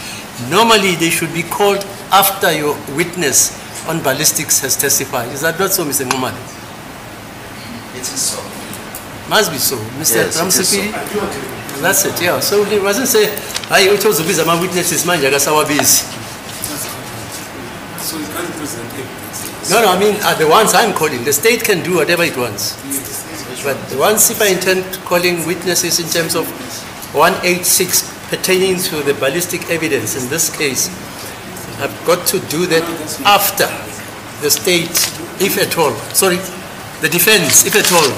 normally they should be called after your witness on ballistics has testified. Is that not so, Mr. Ngumane? It is so. Must be so. Mr. Yes, Ramsepi? That's it, yeah. So he wasn't say, I chose to be my witnesses, man, busy. So you can't present evidence. No, I mean, the ones I'm calling, the state can do whatever it wants. But the ones, if I intend calling witnesses in terms of 186 pertaining to the ballistic evidence, in this case, I've got to do that after the state, if at all, sorry, the defense, if at all,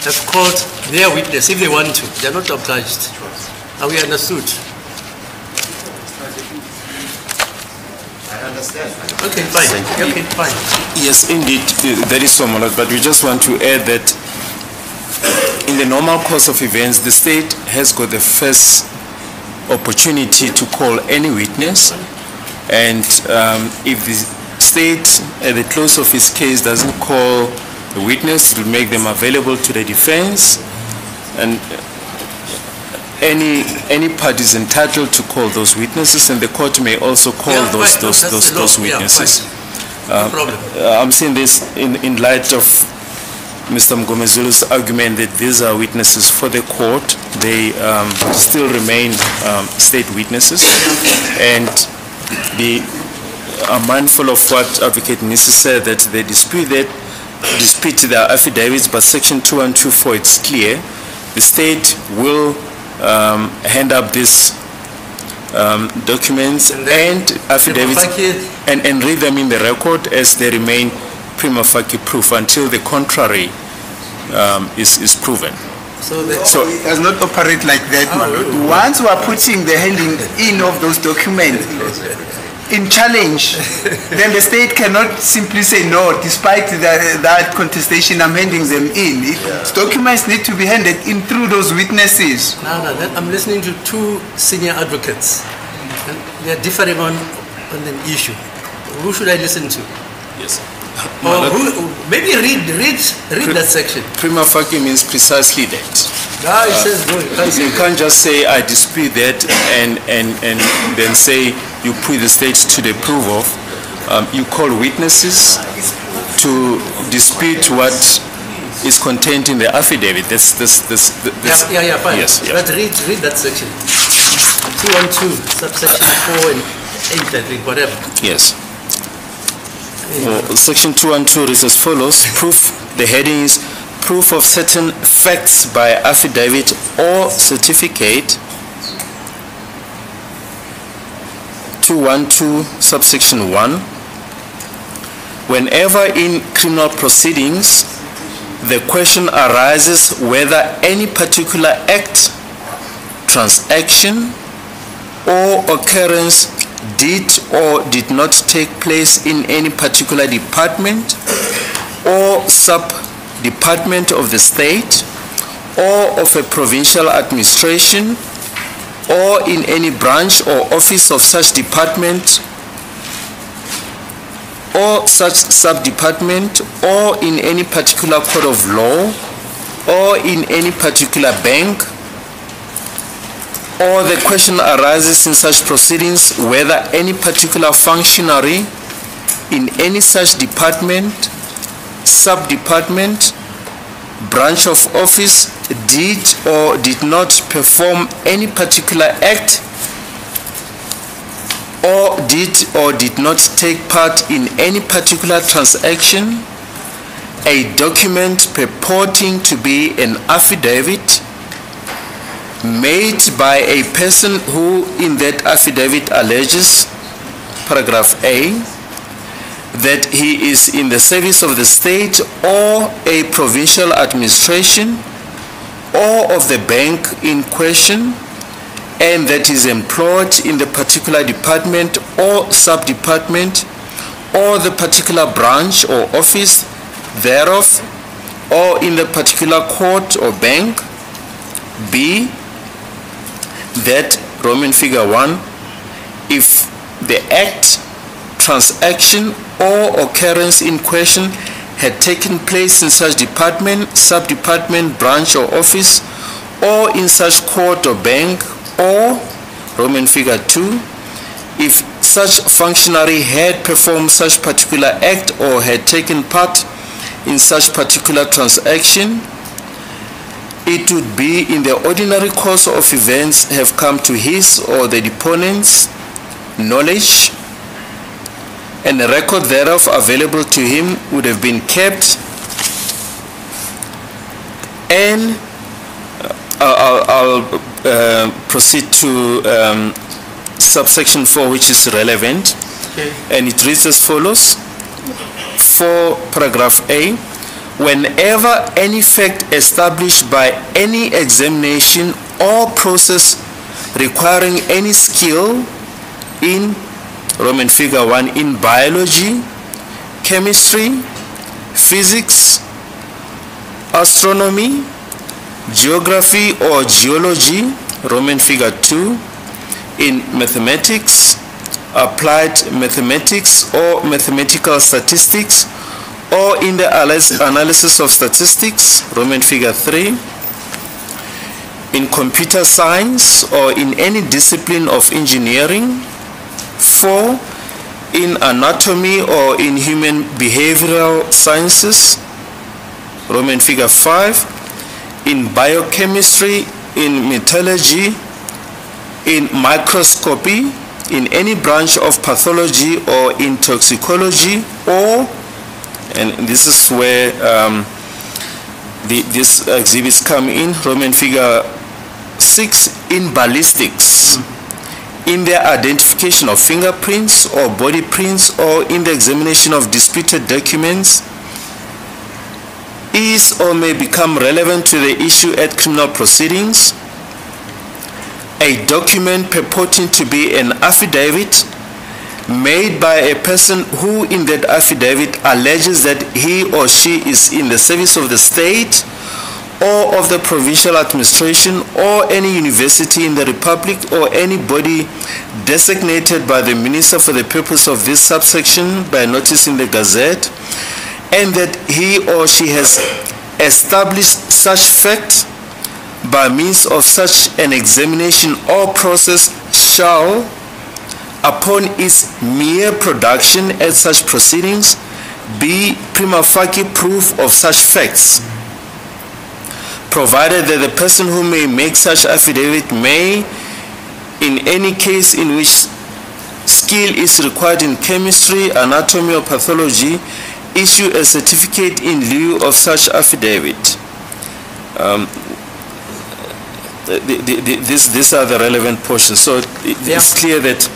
have called their witness, if they want to. They are not obliged. Are we understood? I understand. Okay, fine. Okay, fine. Yes, indeed, that is so, my lord, but we just want to add that in the normal course of events, the state has got the first opportunity to call any witness, and if the state at the close of his case doesn't call the witness, it will make them available to the defense, and any party is entitled to call those witnesses, and the court may also call those witnesses. No problem. I'm saying this in light of Mr. Mgomezulu's argument that these are witnesses for the court. They still remain state witnesses, and are mindful of what Advocate Nisi said, that they dispute their affidavits, but section 2124, it's clear. The state will hand up these documents and affidavits and read them in the record as they remain prima facie proof until the contrary is proven. So it does not operate like that. Once we are putting the handing in of those documents, in challenge, then the state cannot simply say no, despite that contestation, I'm handing them in. Documents need to be handed in through those witnesses. No, I'm listening to two senior advocates. And they're differing on an issue. Who should I listen to? Yes. Or maybe read that section. Prima facie means precisely that. It says no. You can't just say I dispute that and then say you put the state to the proof of. You call witnesses to dispute what is contained in the affidavit. Fine. Yes. Yeah. But read that section. 212, subsection 4 and 8, I think, whatever. Yes. Well, section 212 is as follows. Proof, the heading is proof of certain facts by affidavit or certificate. 212, subsection 1. Whenever in criminal proceedings, the question arises whether any particular act, transaction, or occurrence did or did not take place in any particular department or sub-department of the state or of a provincial administration or in any branch or office of such department or such sub-department or in any particular court of law or in any particular bank, or the question arises in such proceedings whether any particular functionary in any such department, sub-department, branch of office did or did not perform any particular act or did not take part in any particular transaction. A document purporting to be an affidavit made by a person who in that affidavit alleges, paragraph A, that he is in the service of the state or a provincial administration or of the bank in question, and that is employed in the particular department or sub-department or the particular branch or office thereof or in the particular court or bank. B, that Roman figure 1, if the act, transaction or occurrence in question had taken place in such department, sub-department, branch or office or in such court or bank, or Roman figure 2, if such functionary had performed such particular act or had taken part in such particular transaction, it would be in the ordinary course of events have come to his or the deponent's knowledge, and a record thereof available to him would have been kept. And I'll proceed to subsection 4, which is relevant. Okay. And it reads as follows. For paragraph A, whenever any fact established by any examination or process requiring any skill in Roman figure 1 in biology, chemistry, physics, astronomy, geography or geology, Roman figure 2, in mathematics, applied mathematics or mathematical statistics, or in the analysis of statistics, Roman figure 3, in computer science or in any discipline of engineering. 4, in anatomy or in human behavioral sciences, Roman figure 5, in biochemistry, in metallurgy, in microscopy, in any branch of pathology or in toxicology, or, and this is where these exhibits come in, Roman figure 6, in ballistics, in their identification of fingerprints or body prints or in the examination of disputed documents, is or may become relevant to the issue at criminal proceedings. A document purporting to be an affidavit made by a person who in that affidavit alleges that he or she is in the service of the state or of the provincial administration or any university in the republic or any body designated by the minister for the purpose of this subsection by notice in the Gazette, and that he or she has established such fact by means of such an examination or process shall, upon its mere production at such proceedings, be prima facie proof of such facts, provided that the person who may make such affidavit may, in any case in which skill is required in chemistry, anatomy, or pathology, issue a certificate in lieu of such affidavit. These are the relevant portions. So it's clear that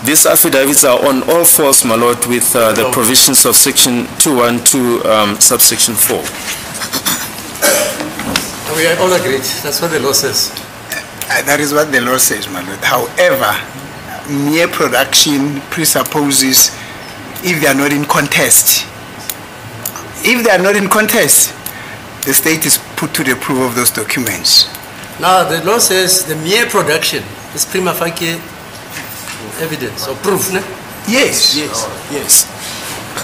these affidavits are on all fours, my lord, with the provisions of section 212, subsection 4. We are all agreed. That's what the law says. That is what the law says, my lord. However, mere production presupposes if they are not in contest. If they are not in contest, the state is put to the proof of those documents. Now, the law says the mere production is prima facie evidence or proof, no? Yes. Yes.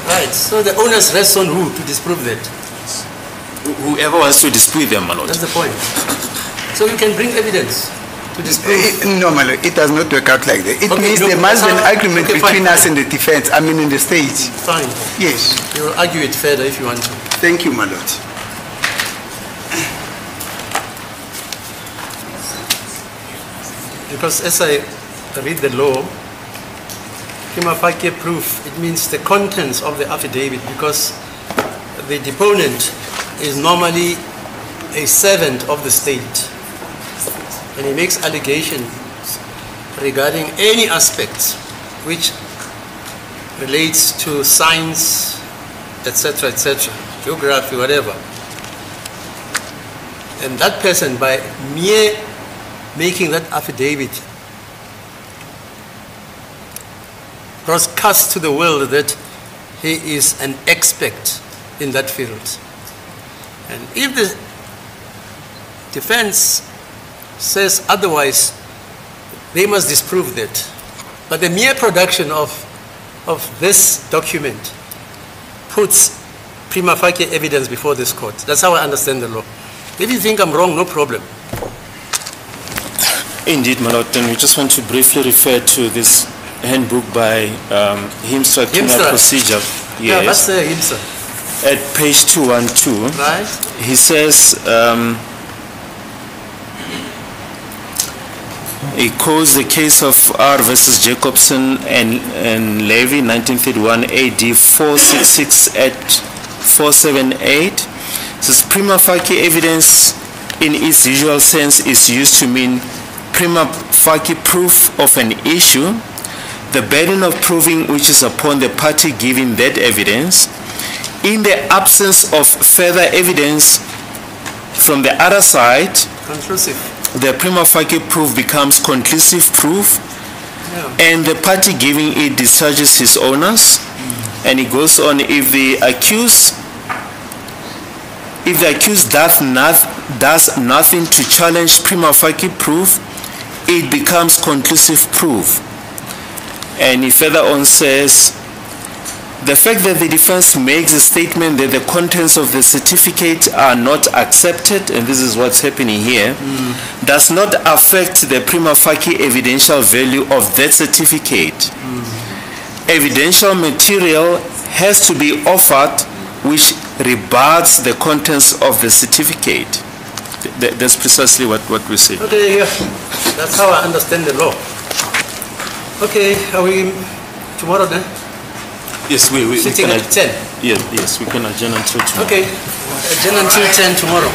Right. So the onus rests on who to disprove that? Whoever wants to dispute them, my lord. That's the point. So you can bring evidence to disprove. No, my lord, it does not work out like that. It means there must be an agreement between us and the defense, I mean in the state. Fine. Yes. You will argue it further if you want to. Thank you, my lord. Because as I read the law, prima facie proof, it means the contents of the affidavit, because the deponent is normally a servant of the state, and he makes allegations regarding any aspects which relates to science, etc., geography, whatever. And that person, by mere making that affidavit, broadcasts to the world that he is an expert in that field. And if the defense says otherwise, they must disprove that. But the mere production of this document puts prima facie evidence before this court. That's how I understand the law. If you think I'm wrong, no problem. Indeed, my lord. Then we just want to briefly refer to this handbook by Himstra Criminal Procedure. Yes. Yeah, that's the Himstra. At page 212, right? He says, he calls the case of R versus Jacobson and Levy, 1931 AD 466 at 478. It says prima facie evidence in its usual sense is used to mean prima facie proof of an issue, the burden of proving which is upon the party giving that evidence. In the absence of further evidence from the other side, conclusive, the prima facie proof becomes conclusive proof, and the party giving it discharges his onus. And he goes on, if the accused does nothing to challenge prima facie proof, it becomes conclusive proof. And he further on says, the fact that the defense makes a statement that the contents of the certificate are not accepted, and this is what's happening here, does not affect the prima facie evidential value of that certificate. Evidential material has to be offered which rebuts the contents of the certificate. That's precisely what we say. Okay, yeah. That's how I understand the law. Okay, are we tomorrow then? Yes, we sitting can at 10. Yes, we can adjourn until tomorrow. Okay, adjourn until 10 tomorrow.